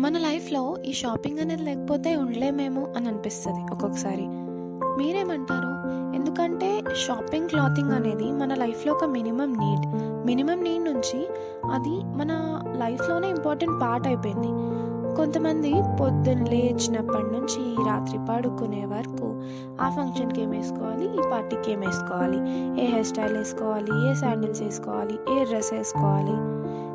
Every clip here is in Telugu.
మన లైఫ్‌లో ఈ షాపింగ్ అనేది లేకపోతే ఉండలేమేమో అని అనిపిస్తది ఒక్కొక్కసారి. మీరేమంటారు? ఎందుకంటే షాపింగ్, క్లాతింగ్ అనేది మన లైఫ్‌లో ఒక మినిమమ్ నీడ్. మినిమమ్ నీడ్ నుంచి అది మన లైఫ్‌లోనే ఇంపార్టెంట్ పార్ట్ అయిపోయింది. కొంతమంది పొద్దున్న లేచినప్పటి నుంచి రాత్రి పడుకునే వరకు ఆ ఫంక్షన్‌కి ఏమేసుకోవాలి, ఈ పార్టీకి ఏమేసుకోవాలి, ఏ హెయిర్ స్టైల్ ఏసుకోవాలి, ఏ శాండిల్స్ ఏసుకోవాలి, ఏ డ్రెస్ ఏసుకోవాలి,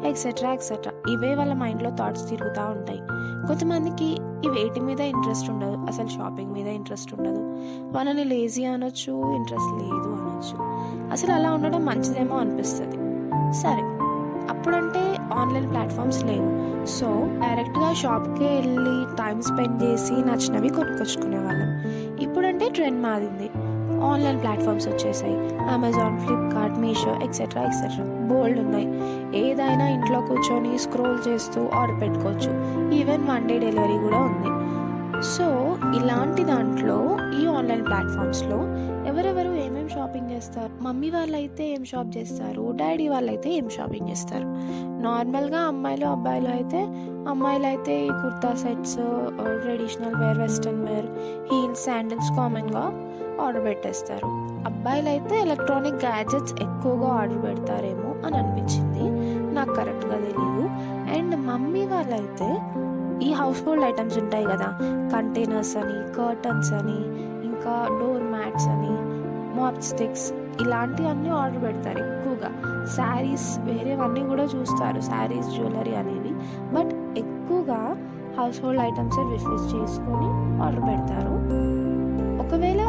ఎక్సెట్రా ఎక్సెట్రా. ఇవే వాళ్ళ మైండ్‌లో థాట్స్ తిరుగుతూ ఉంటాయి. కొంతమందికి ఈ వేటి మీద ఇంట్రెస్ట్ ఉండదు, అసలు షాపింగ్ మీద ఇంట్రెస్ట్ ఉండదు. వాళ్ళని లేజీ అనొచ్చు, ఇంట్రెస్ట్ లేదు అనొచ్చు. అసలు అలా ఉండడం మంచిదేమో అనిపిస్తుంది. సరే, అప్పుడంటే ఆన్లైన్ ప్లాట్ఫామ్స్ లేవు. సో డైరెక్ట్గా షాప్కే వెళ్ళి టైం స్పెండ్ చేసి నచ్చినవి కొనుక్కొచ్చుకునేవాళ్ళం. ఇప్పుడంటే ట్రెండ్ మారింది, ఆన్లైన్ ప్లాట్ఫామ్స్ వచ్చేసాయి. Amazon, Flipkart, Meesho etcetera etcetera బోల్డ్ ఉన్నాయి. ఏదైనా ఇంట్లో కూర్చొని స్క్రోల్ చేస్తూ ఆర్డర్ పెట్టుకోవచ్చు. ఈవెన్ 1 డే డెలివరీ కూడా ఉంది. సో ఇలాంటి దాంట్లో ఈ ఆన్లైన్ ప్లాట్ఫామ్స్లో ఎవరెవరు ఏమేమి షాపింగ్ చేస్తారు? మమ్మీ వాళ్ళైతే ఏం షాప్ చేస్తారు, డాడీ వాళ్ళైతే ఏం షాపింగ్ చేస్తారు? నార్మల్గా అమ్మాయిలు అబ్బాయిలు అయితే అమ్మాయిలు అయితే ఈ kurta sets, traditional wear, western wear, heels, sandals కామన్గా ఆర్డర్ పెట్టేస్తారు. అబ్బాయిలు అయితే ఎలక్ట్రానిక్ గ్యాడ్జెట్స్ ఎక్కువగా ఆర్డర్ పెడతారేమో అని అనిపించింది, నాకు కరెక్ట్గా తెలియదు. అండ్ మమ్మీ వాళ్ళైతే ఈ హౌస్ హోల్డ్ ఐటమ్స్ ఉంటాయి కదా, కంటైనర్స్ అని, కర్టన్స్ అని, ఇంకా డోర్ మ్యాట్స్ అని, మాప్ స్టిక్స్, ఇలాంటివన్నీ ఆర్డర్ పెడతారు ఎక్కువగా. శారీస్ వేరేవన్నీ కూడా చూస్తారు, శారీస్, జ్యువెలరీ అనేవి. బట్ ఎక్కువగా హౌస్ హోల్డ్ ఐటమ్స్ విష్ చేసుకొని ఆర్డర్ పెడతారు. ఒకవేళ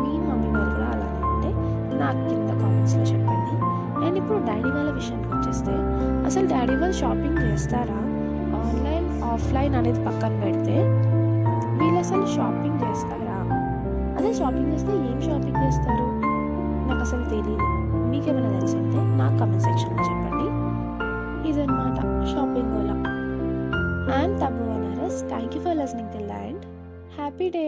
మీ మమ్మీ వాళ్ళు కూడా అలానే ఉంటే నాకు కింద కామెంట్స్లో చెప్పండి. అండ్ ఇప్పుడు డాడీ వాళ్ళ విషయానికి వచ్చేస్తే, అసలు డాడీ వాళ్ళు షాపింగ్ చేస్తారా? ఆన్లైన్, ఆఫ్లైన్ అనేది పక్కన పెడితే వీళ్ళు అసలు షాపింగ్ చేస్తారా? అదే షాపింగ్ చేస్తే ఏం షాపింగ్ చేస్తారు? నాకు అసలు తెలియదు. మీకేమైనా తెలిసింటే నాకు కామెంట్ సెక్షన్లో చెప్పండి. ఇదన్నమాట షాపింగ్ వల్ల. I'm Tabu Vanaras. Thank you for listening till the end. Happy day.